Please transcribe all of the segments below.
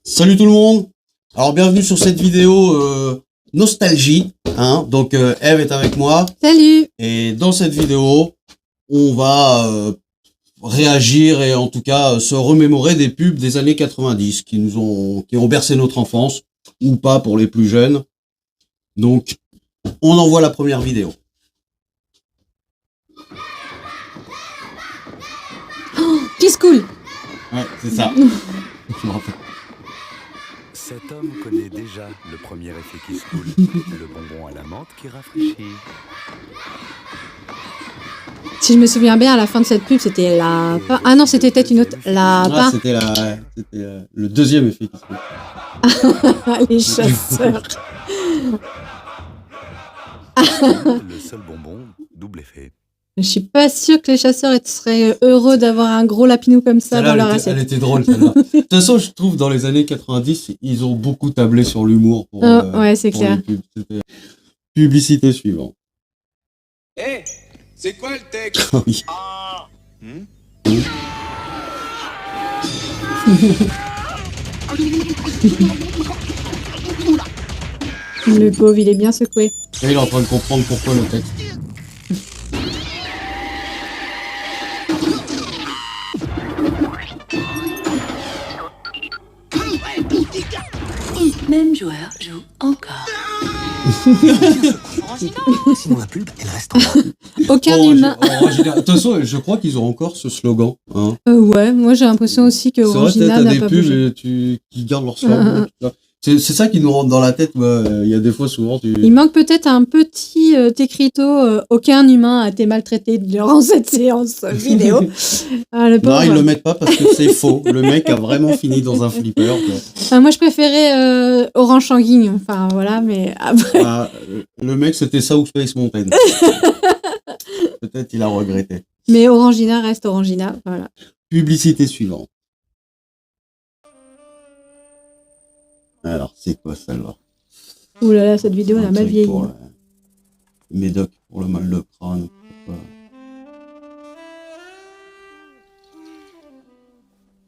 Salut tout le monde. Alors bienvenue sur cette vidéo nostalgie. Donc Eve est avec moi. Salut. Et dans cette vidéo, on va réagir et en tout cas se remémorer des pubs des années 90 qui ont bercé notre enfance ou pas pour les plus jeunes. Donc on envoie la première vidéo. Oh, Kiss Cool. Ouais, c'est ça. Cet homme connaît déjà le premier effet Kiss Cool, le bonbon à la menthe qui rafraîchit. Si je me souviens bien, à la fin de cette pub, c'était la... Ah non, c'était peut-être une autre... Ah, c'était le deuxième effet Kiss Cool. Les chasseurs. Le seul bonbon, double effet. Je suis pas sûre que les chasseurs seraient heureux d'avoir un gros lapinou comme ça dans leur assiette. Elle était drôle, celle-là. De toute façon, je trouve, dans les années 90, ils ont beaucoup tablé sur l'humour pour, ouais, c'est pour clair. les pubs. C'était publicité suivante. Hé, c'est quoi le texte? Ah oui. Le pauvre, il est bien secoué. Et il est en train de comprendre pourquoi le texte. Même joueur joue encore. Sinon la pub, elle reste en bas. Aucun humain. De toute façon, je crois qu'ils ont encore ce slogan. Ouais, moi j'ai l'impression aussi que C'est vrai, Orangina t'as n'a des pas pubs bougé. qui gardent leur slogan. C'est ça qui nous rentre dans la tête. Il y a des fois, souvent, Il manque peut-être un petit écriteau aucun humain a été maltraité durant cette séance vidéo. Ah, le Non, pauvre. ils le mettent pas parce que c'est faux. Le mec a vraiment fini dans un flipper. Moi je préférais Orange Sanguine. Enfin voilà, mais après. Ah, le mec, c'était South Space Mountain. Peut-être il a regretté. Mais Orangina reste Orangina. Voilà. Publicité suivante. Alors, c'est quoi celle-là? Ouh là là, cette vidéo elle a Un mal truc vieilli. pour Médoc pour le mal de crâne.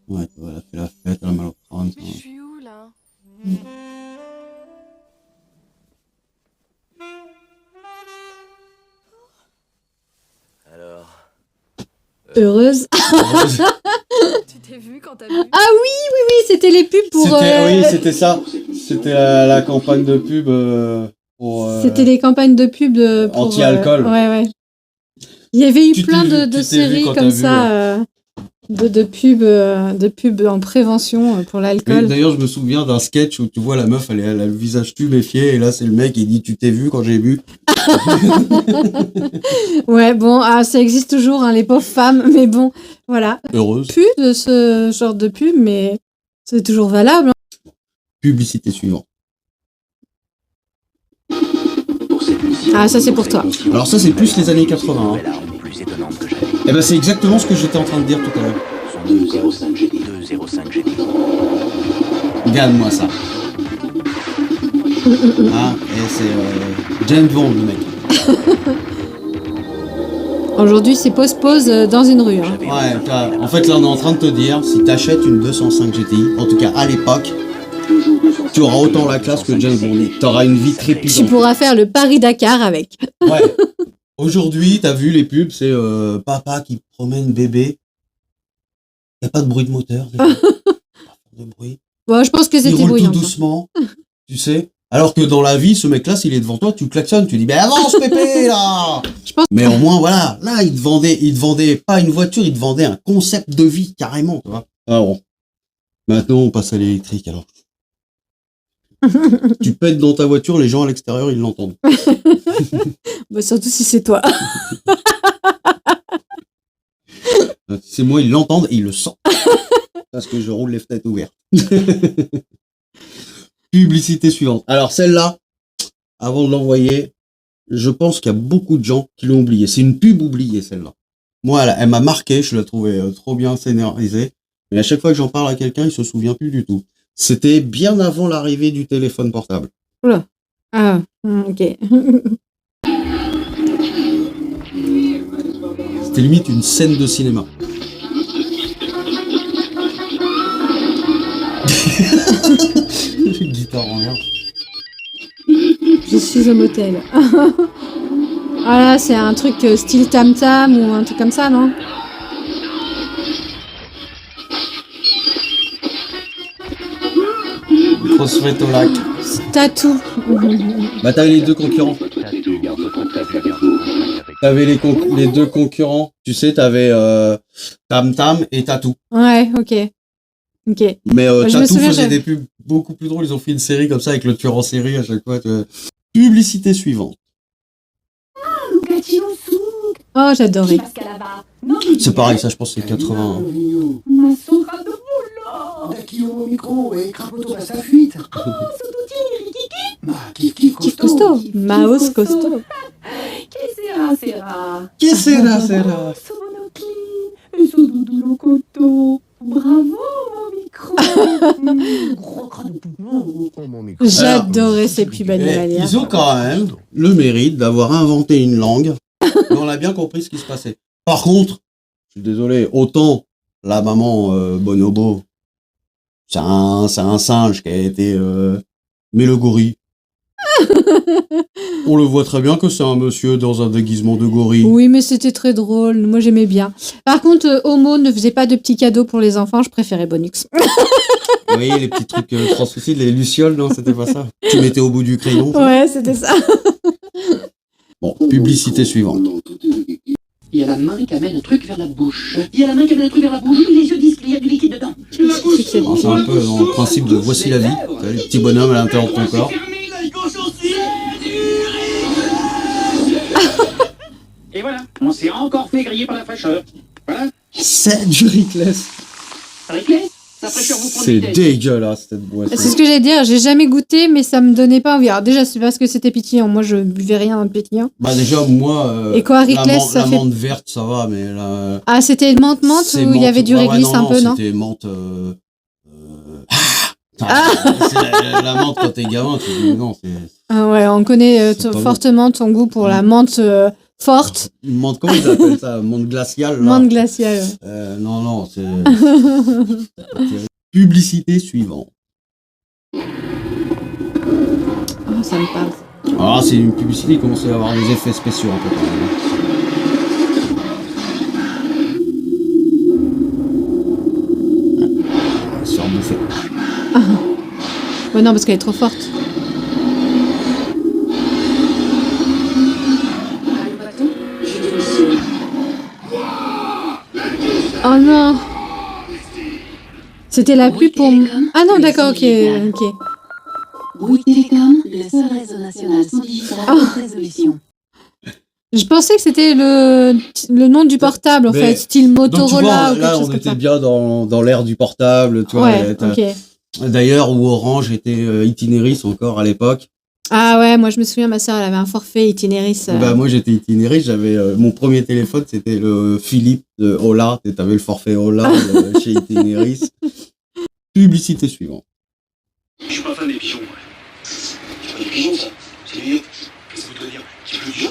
Ouais, elle a fait la fête, elle a mal au crâne. Je suis où là? Alors, Heureuse. Tu t'es vu quand t'as vu? Ah oui, c'était les pubs pour. Oui, c'était ça. C'était la campagne de pub pour. C'était les campagnes de pub pour, anti-alcool. Ouais. Il y avait eu Tu plein t'es vu- de tu t'es vu séries quand t'as comme vu, ça, de pubs en prévention pour Oui, l'alcool. d'ailleurs, je me souviens d'un sketch où tu vois la meuf, elle a le visage tuméfié, et là, c'est le mec, il dit, tu t'es vu quand j'ai bu. Ouais, bon, ça existe toujours, hein, les pauvres femmes, mais bon, voilà. Heureuse. Plus de ce genre de pub, mais c'est toujours valable. Publicité suivante. Ah, ça c'est pour toi. Alors ça, c'est plus les années 80. nouvelle arme plus étonnante que jamais. Et ben, c'est exactement ce que j'étais en train de dire tout à l'heure. Son 205 GT. 205 GT. Regarde-moi ça. Et c'est James Bond, le mec. Aujourd'hui, c'est pause dans une rue. Hein. Ouais, en fait, là, on est en train de te dire, si t'achètes une 205 GTI, en tout cas à l'époque, tu auras autant la classe que James Bond. T'auras une vie Tu trépidante. pourras faire le Paris-Dakar avec. Ouais. Aujourd'hui, t'as vu les pubs, c'est papa qui promène bébé. Y a pas de bruit de moteur. Pas de bruit. Bon, je pense que Il c'était roule tout bruyant. doucement, tu sais. Alors que dans la vie, ce mec-là, s'il est devant toi, tu klaxonnes, tu dis, ben avance, pépé, là! Je pense. Mais au moins, voilà, là, il te vendait pas une voiture, il te vendait un concept de vie, carrément, tu vois. Ah bon. Maintenant, on passe à l'électrique, alors. Tu pètes dans ta voiture, les gens à l'extérieur, ils l'entendent. Bah, surtout si c'est toi. Si c'est moi, ils l'entendent et ils le sentent. Parce que je roule les fenêtres ouvertes. Publicité suivante. Alors, celle-là, avant de l'envoyer, je pense qu'il y a beaucoup de gens qui l'ont oublié. C'est une pub oubliée, celle-là. Moi, elle m'a marqué, je la trouvais trop bien scénarisée. Mais à chaque fois que j'en parle à quelqu'un, il se souvient plus du tout. C'était bien avant l'arrivée du téléphone portable. Oula. Ah, ok. C'était limite une scène de cinéma. J'ai une guitare en l'air. Je suis au motel. Ah là, c'est un truc style Tam Tam ou un truc comme ça, non? Grosse fête au lac. Tatou. Bah t'avais les deux concurrents. T'avais les deux concurrents. Tu sais, t'avais Tam Tam et Tatou. Ouais, ok. Ok. Mais je me Tatou souviens, faisait j'avais- des pubs beaucoup plus drôles. Ils ont fait une série comme ça avec le tueur en série à chaque fois. Publicité suivante. Oh, j'adorais. C'est pareil, ça je pense que c'est 80. Dakio au micro et Crapoto à sa fuite. Kif Kif costaud. Maos costaud. Qui c'est là, c'est là? J'adorais ces pubs animalières. Ils ont quand même le mérite d'avoir inventé une langue. Et on a bien compris ce qui se passait. Par contre, je suis désolé, autant la maman Bonobo, c'est un singe qui a été... mais le gorille, on le voit très bien que c'est un monsieur dans un déguisement de gorille. Oui, mais c'était très drôle. Moi, j'aimais bien. Par contre, Homo ne faisait pas de petits cadeaux pour les enfants. Je préférais Bonux. Oui, les petits trucs translucides, les lucioles, non, c'était pas ça. Tu mettais au bout du crayon. Ouais, c'était ça. Bon, publicité suivante. Il y a la main qui amène un truc vers la bouche. Il y a la main qui amène un truc vers la bouche. Les yeux disent qu'il y a du liquide dedans. Alors, c'est un peu dans le principe de voici la vie. T'as les petits bonhommes à l'intérieur de ton corps. Et voilà, on s'est encore fait griller par la fraîcheur. Voilà, C'est du Rickless. réglé. La fraîcheur vous prend C'est du tête. dégueulasse cette boisson. C'est ce que j'allais dire. J'ai jamais goûté, mais ça me donnait pas envie. Alors, déjà, c'est parce que c'était pétillant. Moi, je buvais rien de pétillant. Bah déjà moi Et quoi, Rickless, ça fait- l'amande verte ça va mais là Ah, c'était menthe c'est ou il y avait du ouais, réglisse un peu, non? c'était menthe c'est la menthe quand t'es gamin tu dis non c'est Ah ouais, on connaît C'est pas bon. fortement ton goût pour la menthe forte. une menthe comment ils appellent ça menthe glaciale là. Menthe glaciale. Non c'est publicité suivante. Oh, ça me parle. Alors c'est une publicité qui commence à avoir des effets spéciaux un peu quand même. Se faire bouffer. Bah non, parce qu'elle est trop forte. Oh non. C'était la pub pour... Ah non, d'accord, ok. Ok. Bouygues Télécom, le seul réseau national sans digital à haute résolution. Je pensais que c'était le nom du portable, en Mais- fait, style Donc tu Motorola vois, ou quelque là chose on comme était ça. bien dans l'ère du portable, tu vois. Ouais, t'as- ok. D'ailleurs, où Orange était Itinéris encore à l'époque. Ah ouais, moi je me souviens, ma sœur, elle avait un forfait Itinéris. Bah, moi j'étais Itinéris, j'avais mon premier téléphone, c'était le Philippe de Ola. T'avais le forfait Ola chez Itinéris. Publicité suivante. Je suis pas fan des pigeons, ouais. C'est pas des pigeons, ça. C'est des... Qu'est-ce que ça veut dire? Qui veut le pigeon?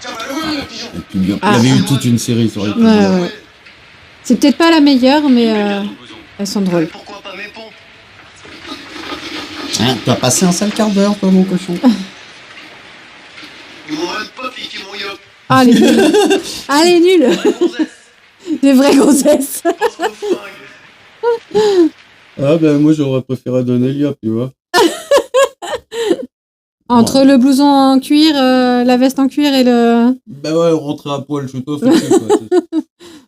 Tiens, bah, le voilà, le pigeon. Et puis, bien, Ah. il y avait eu toute une série sur les Ouais, pigeons. ouais. C'est peut-être pas la meilleure, mais elles sont drôles. Pourquoi pas mes pompes? Hein, t'as passé un sale quart d'heure, toi, mon cochon. Ils m'ont même pas piqué mon yop. Ah, elle est nulle. Ah, elle est nulle. Des vraies grossesses. Pense qu'on flingue. Ah, ben, moi, j'aurais préféré donner l'IOP, tu vois. Entre le blouson en cuir, la veste en cuir et le... Ben ouais, rentrer à poil, je suis toi, fait chier, quoi.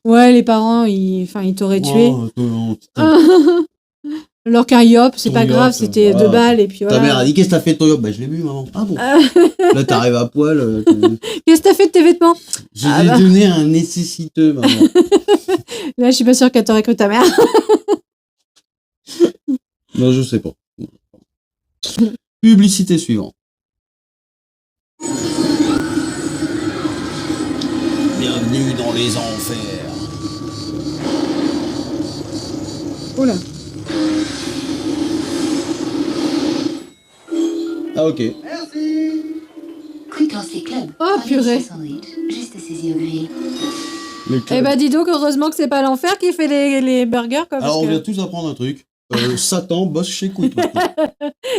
Ouais, les parents, ils t'auraient tué. Oh, non, Alors qu'un yop, c'est Ton pas yop, grave, c'était voilà. 2 balles et puis Ta voilà. mère a dit, qu'est-ce que t'as fait de ton yop? Bah, je l'ai bu, maman. Ah bon? Là, t'arrives à poil. Qu'est-ce que t'as fait de tes vêtements? Je Ah vais bah. donner un nécessiteux, maman. Là, je suis pas sûre qu'elle t'aurait cru ta mère. Non, je sais pas. Publicité suivante. Bienvenue dans les enfers. Oula. Ah, ok. Quick Lancé Club. Oh, purée. Sandwich, juste saisi au grill. Les Eh clubs. bah dis donc, heureusement que c'est pas l'enfer qui fait les burgers, quoi. Parce Alors, on que... vient tous apprendre un truc. Satan bosse chez Quick maintenant.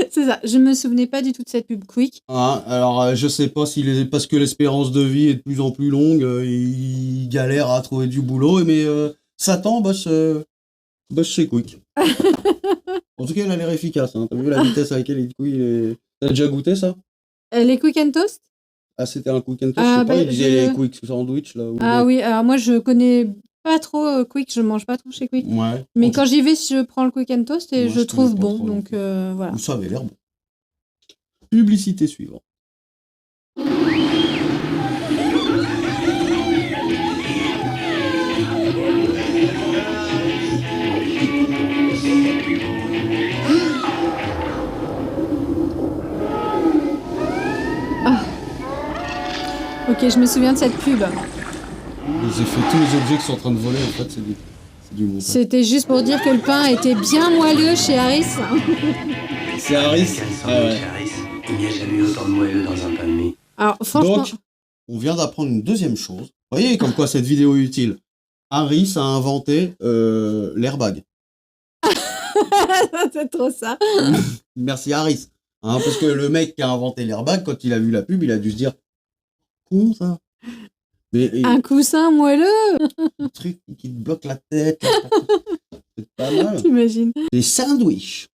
C'est ça. Je me souvenais pas du tout de cette pub Quick. Ah, alors, je sais pas parce que l'espérance de vie est de plus en plus longue, il galère à trouver du boulot, mais Satan bosse chez Quick. En tout cas, elle a l'air efficace. Hein. T'as vu la vitesse à laquelle il est... T'as déjà goûté ça? Les Quick and Toast? Ah, c'était un Quick and Toast, Ah, je sais pas, bah, il disait les Quick sandwich là. Ah oui, alors moi je connais pas trop Quick, je mange pas trop chez Quick. Ouais. Mais quand j'y vais, je prends le Quick and Toast et Moi, je je trouve connais pas bon, trop, donc voilà. Ça avait l'air bon. Publicité suivante. Ok, je me souviens de cette pub. J'ai fait tous les objets qui sont en train de voler, en fait, c'est du montage. C'était juste pour dire que le pain était bien moelleux chez Harris. C'est Harris. Ah ouais. Il n'y a jamais eu autant de moelleux dans un pain de mie. Alors franchement, Donc, on vient d'apprendre une deuxième chose. Vous voyez comme quoi cette vidéo est utile. Harris a inventé l'airbag. c'est trop ça. Merci Harris. Hein, parce que le mec qui a inventé l'airbag, quand il a vu la pub, il a dû se dire con ça. Mais Un coussin moelleux, un truc qui te bloque la tête. C'est pas mal. t'imagines. Les sandwichs.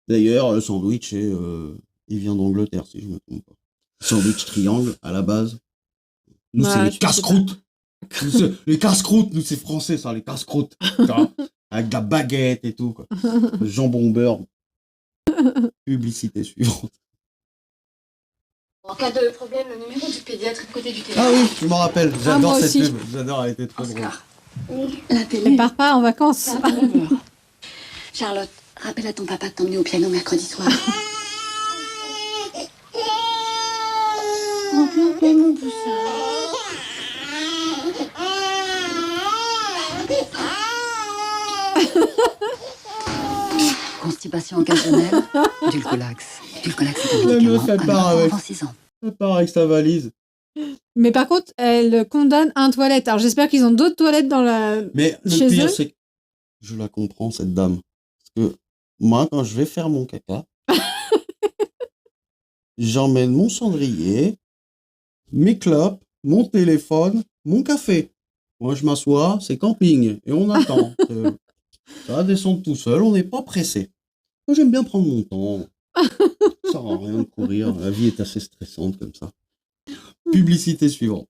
D'ailleurs, le sandwich, il vient d'Angleterre, si je me trompe pas. Sandwich triangle, à la base. Nous, Ouais, c'est je les sais casse-croûtes. Les casse-croûtes, nous, c'est français, ça, les casse-croûtes. Tu vois, avec de la baguette et tout, quoi. Le jambon beurre. Publicité suivante. En cas de problème, le numéro du pédiatre est à côté du téléphone. Ah oui, je m'en rappelle. J'adore moi cette aussi. pub. J'adore, elle était trop drôle. Oscar. La Elle télé. part pas en vacances. Charlotte, rappelle à ton papa de t'emmener au piano mercredi soir. Oh, papa, mon poussin. Constipation occasionnelle, Dulcolax. Dulcolax est un La médicament meuf, elle à part ne pas avec. avant 6 ans. Elle part avec sa valise. Mais par contre, elle condamne un toilette. Alors j'espère qu'ils ont d'autres toilettes dans la. Mais le Chez pire, eux c'est que je la comprends, cette dame. Parce que moi, quand je vais faire mon caca, j'emmène mon cendrier, mes clopes, mon téléphone, mon café. Moi, je m'assois, c'est camping, et on attend. Ça va descendre tout seul, on n'est pas pressé. Moi, j'aime bien prendre mon temps. Ça sert à rien de courir, la vie est assez stressante comme ça. Publicité suivante.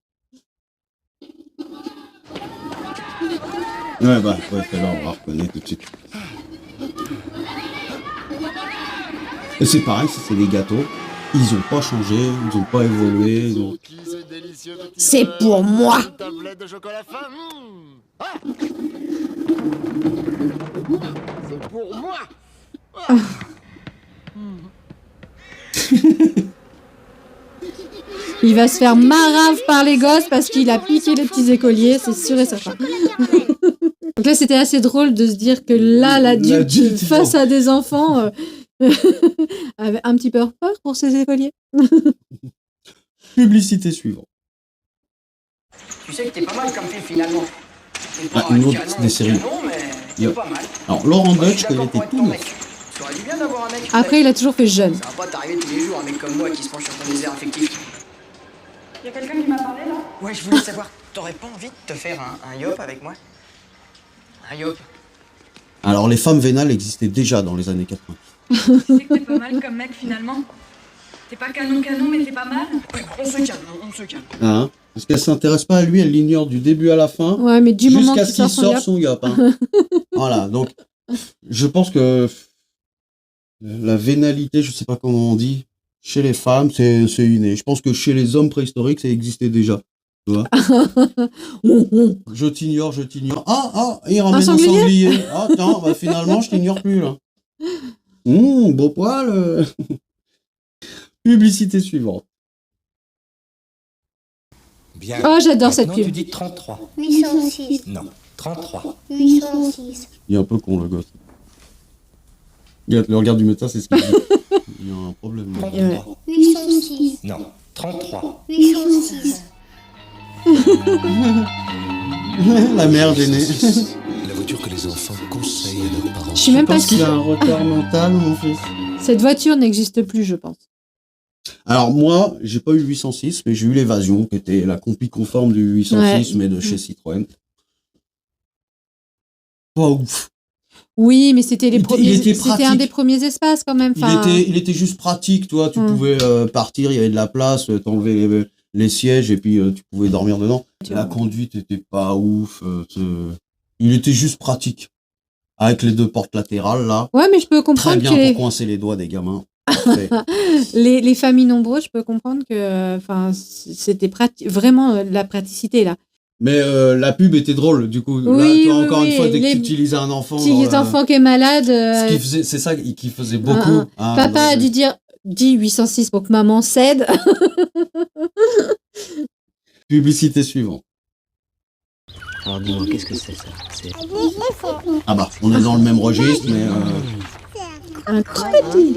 Ouais, bah, ouais, celle-là, on la reconnaît tout de suite. Et c'est pareil, ça, c'est des gâteaux. Ils ont pas changé, ils ont pas évolué. Ils ont... C'est pour moi. Tablette de chocolat fin. Ah, c'est pour moi. Il va se faire marave par les gosses parce qu'il a piqué les petits écoliers, c'est sûr et certain. Donc là, c'était assez drôle de se dire que là, l'adulte, L'adulte, face à des enfants, avait un petit peu peur pour ses écoliers. Publicité suivante. Tu sais que t'es pas mal comme fille finalement. T'es pas Ah, une un autre canon, des séries. canon, mais Yo. t'es pas mal. Alors, Laurent Moi, je Dutch, suis quand il d'accord était pour être tout ton neuf. mec. Ça aurait dû bien d'avoir un mec. Après, il a toujours fait jeune. Ça va pas t'arriver tous les jours un mec comme moi qui se penche sur ton désert affectif. Y'a quelqu'un qui m'a parlé là? Ouais, je voulais savoir, t'aurais pas envie de te faire un yop avec moi? Un yop? Alors, les femmes vénales existaient déjà dans les années 80. Tu sais que t'es pas mal comme mec finalement? T'es pas canon mais t'es pas mal? Ouais, on se calme, on se calme. Hein? Parce qu'elle s'intéresse pas à lui, elle l'ignore du début à la fin. Ouais, mais du moment Jusqu'à qu'il ce qu'il sort son sort yap. son yop. Hein. Voilà, donc, je pense que la vénalité, je sais pas comment on dit, chez les femmes, c'est inné. Je pense que chez les hommes préhistoriques, ça existait déjà. Tu vois? Je t'ignore. Ah, il ramène un sanglier. Ah, tiens, bah, finalement, je t'ignore plus, là. Beau poil. Publicité suivante. Bien. Oh, j'adore cette Maintenant, pub. tu dis 33. 806. Non, 33. 806. Il est un peu con, le gosse. Regarde, le regard du médecin, c'est ce qu'il dit. Il y a un problème. 33. 806. Non, 33. 806. La mère gênée. La voiture que les les enfants conseillent à leurs parents. Je suis même pas Parce qu'il sûre. a un retard mental, mon fils. Cette voiture n'existe plus, je pense. Alors moi, j'ai pas eu le 806, mais j'ai eu l'Évasion, qui était la compie conforme du 806, mais de chez Citroën. Pas ouf. Oui, mais c'était Il était c'était un des premiers espaces quand même. Enfin, Il était juste pratique, toi. Tu pouvais partir, il y avait de la place, t'enlever les sièges et puis tu pouvais dormir dedans. La conduite était pas ouf. Il était juste pratique. Avec les 2 portes latérales, là. Ouais, mais je peux Très comprendre bien que pour coincer les doigts des gamins. les familles nombreuses, je peux comprendre que c'était vraiment la praticité là. Mais la pub était drôle, du coup. Oui, là, toi, oui, encore une fois, dès que les tu utilisais un enfant. Petit enfant qui est malade. C'est ça qui faisait beaucoup. Hein, Papa a dû dire, dis 806 pour que maman cède. Publicité suivante. Alors dis-moi, qu'est-ce que c'est ça? Ah bah, on est dans le même registre, mais... Un crocodile.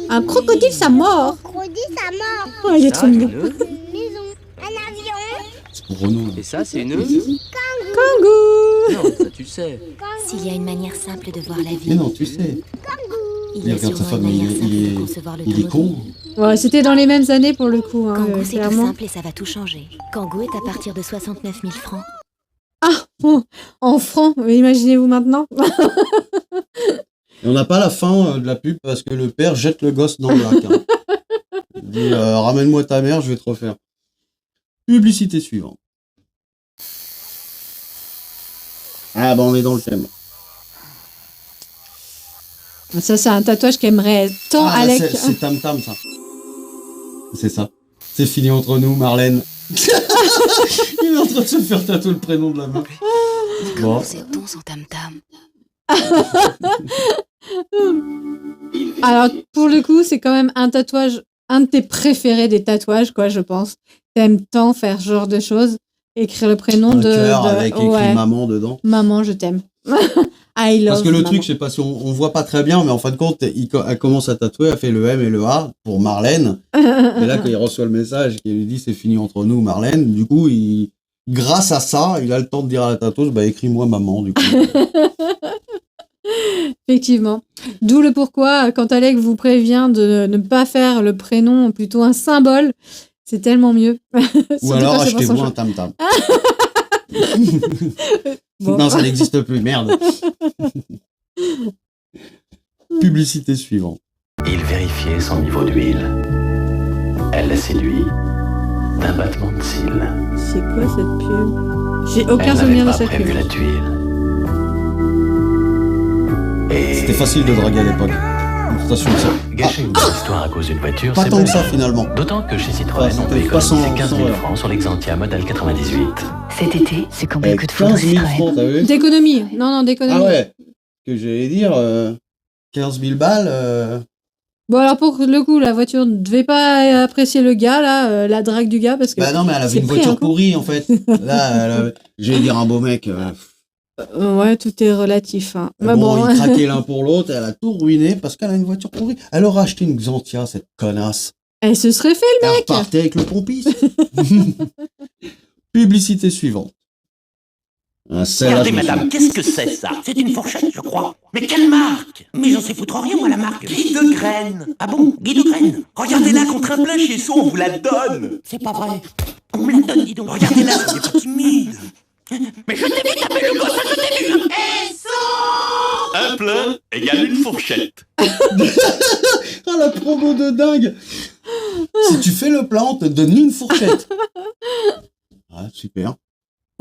Un crocodile, ça mord. Oh, il est trop mignon. C'est pour Renaud. Et ça, c'est une... Kangou. Non, ça tu sais. S'il y a une manière simple de voir la vie, Mais non, tu sais. il y a regarde sa sûrement une famille, manière simple de concevoir le il est temps con. Ouais, c'était dans les mêmes années pour le coup. Hein, Kangoo, c'est tout clairement. simple et ça va tout changer. Kangoo est à partir de 69 000 francs. Ah, bon, en francs, imaginez-vous maintenant. Et on n'a pas la fin de la pub parce que le père jette le gosse dans le lac. Hein. Il dit ramène-moi ta mère, je vais te refaire. Publicité suivante. Ah bah on est dans le thème. Ça, c'est un tatouage qu'aimerait tant Ah, Alec. c'est Tam Tam ça. C'est ça. C'est fini entre nous, Marlène. Il est en train de se faire tatouer le prénom de la meuf. Comment Bon. sait-on son tam-tam? Alors, pour le coup, c'est quand même un tatouage, un de tes préférés des tatouages, quoi, je pense. T'aimes tant faire ce genre de choses. Écrire le prénom Un de... cœur avec écrit ouais. maman dedans. Maman, je t'aime. I love Parce que le maman. truc, je sais pas si on voit pas très bien, mais en fin de compte, elle commence à tatouer, elle fait le M et le A pour Marlène. Et là, quand il reçoit le message qui lui dit c'est fini entre nous, Marlène, du coup, grâce à ça, il a le temps de dire à la tatoueuse, bah écris-moi maman, du coup. Effectivement. D'où le pourquoi, quand Alec vous prévient de ne pas faire le prénom, plutôt un symbole, c'est tellement mieux. Ou alors achetez-vous un tam-tam. Bon. Non, ça n'existe plus, merde. Publicité suivante. Il vérifiait son niveau d'huile. Elle l'a séduit d'un battement de cils. C'est quoi cette pub? J'ai aucun Elle souvenir de n'avait pas cette prévu pub. la tuile. Et C'était facile de draguer à l'époque. Attention, ça. gâcher une bonne histoire à cause d'une voiture, Pas c'est tant mal. que ça, finalement. D'autant que chez Citroën, Enfin, on peut c'était pas économiser sans- 15 000 sans- francs sur l'Exantia modèle 98. Cet été, c'est combien Avec que de foudre 15 000 Citroën? francs, t'as vu? D'économie. Non, d'économie. Ah ouais. Que j'allais dire, 15 000 balles. Bon, alors pour le coup, la voiture ne devait pas apprécier le gars, là, la drague du gars, parce que... Bah non, mais elle avait c'est une pris voiture un coup. pourrie, en fait. Là, j'allais dire un beau mec. Ouais, tout est relatif. Hein. Mais Bon, bon, ils craquaient l'un pour l'autre, elle a tout ruiné parce qu'elle a une voiture pourrie. Elle aura acheté une Xantia, cette connasse. elle se serait fait le Elle mec. repartait avec le pompiste. Publicité suivante. Celle-là, Regardez, je me madame, souviens. qu'est-ce que c'est, ça? C'est une fourchette, je crois. Mais quelle marque? Mais j'en sais foutre rien, moi, la marque. Guy de Graine. Ah bon? Guy de Graine. Regardez-la contre un plein chez soi, on vous la donne. C'est pas vrai. On me la donne, dis donc. Regardez-la, c'est pas timide. Mais je t'ai vu taper le gosse, je t'ai vu. Un plein égale une fourchette. Ah, la promo de dingue. Si tu fais le plein, on te donne une fourchette. Ah, super.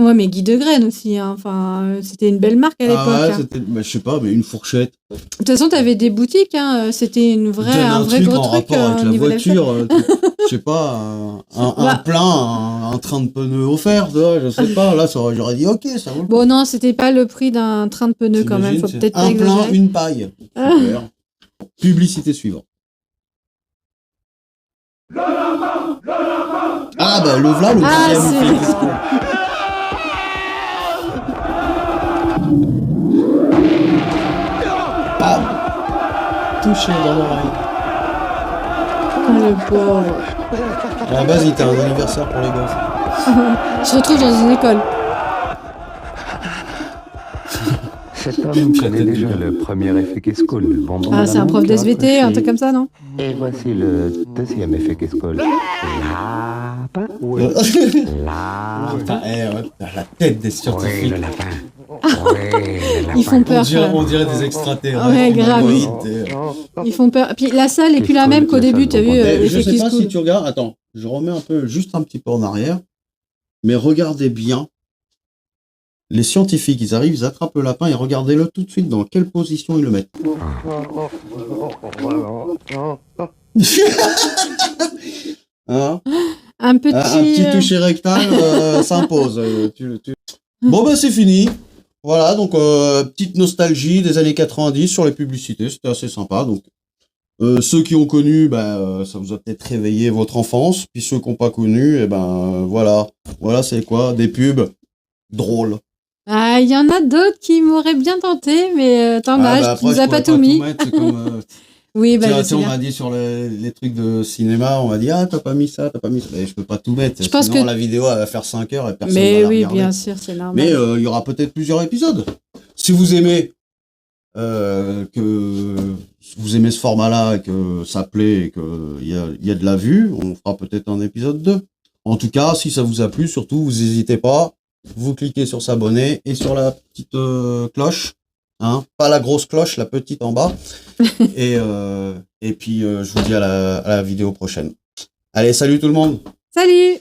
Ouais, mais Guy de Graine aussi. Hein. Enfin, c'était une belle marque à l'époque. Ah ouais, hein. c'était, bah, je sais pas, mais une fourchette. De toute façon, t'avais des boutiques. Hein. C'était Donne un vrai truc gros en truc rapport avec au la niveau de voiture. Je sais pas, un Bah. plein, un train de pneus offert, tu vois, je sais pas. Là, j'aurais dit ok, ça vaut le coup. Bon, non, c'était pas le prix d'un train de pneus quand même. T'imagines, Faut c'est peut-être pas un plein, exagérer. une paille. Super. Publicité suivante. Ah bah le voilà le Ah, deuxième c'est- fait disco. Ah, touché dans l'oreille. Oh, le pauvre. À la base, il était un anniversaire pour les gosses. Je se retrouve dans une école. Cet homme connaît déjà le premier effet qu'escoule, le bonbon. Ah, c'est un prof d'SVT, un truc comme ça, non? Et voici le deuxième effet qu'escoule. Lapin. Oui. Putain, la tête des scientifiques. Oui, le lapin. Ils font peur. On dirait des extraterrestres. Ouais, grave. Ils font peur. Puis la salle est plus la même qu'au début, t'as vu? Je sais pas si tu regardes. Attends, je remets juste un petit peu en arrière. Mais regardez bien. Les scientifiques, ils arrivent, ils attrapent le lapin et regardez-le tout de suite dans quelle position ils le mettent. Hein, un petit toucher rectal s'impose. Bon, ben c'est fini. Voilà, donc petite nostalgie des années 90 sur les publicités, c'était assez sympa. Donc ceux qui ont connu, ça vous a peut-être réveillé votre enfance. Puis ceux qui n'ont pas connu, voilà c'est quoi? Des pubs drôles. Ah, il y en a d'autres qui m'auraient bien tenté, mais tu nous as pas tout mis. Oui, on m'a dit sur les trucs de cinéma, on m'a dit t'as pas mis ça. Mais je peux pas tout mettre. Je pense sinon que la vidéo elle va faire 5 heures et personne va mais la oui, regarder. bien sûr, c'est normal. Mais il y aura peut-être plusieurs épisodes. Si vous aimez que vous aimez ce format-là, et que ça plaît, et que il y a de la vue, on fera peut-être un épisode 2. En tout cas, si ça vous a plu, surtout, vous n'hésitez pas. Vous cliquez sur s'abonner et sur la petite cloche, hein, pas la grosse cloche, la petite en bas. et puis je vous dis à la vidéo prochaine. Allez, salut tout le monde. Salut.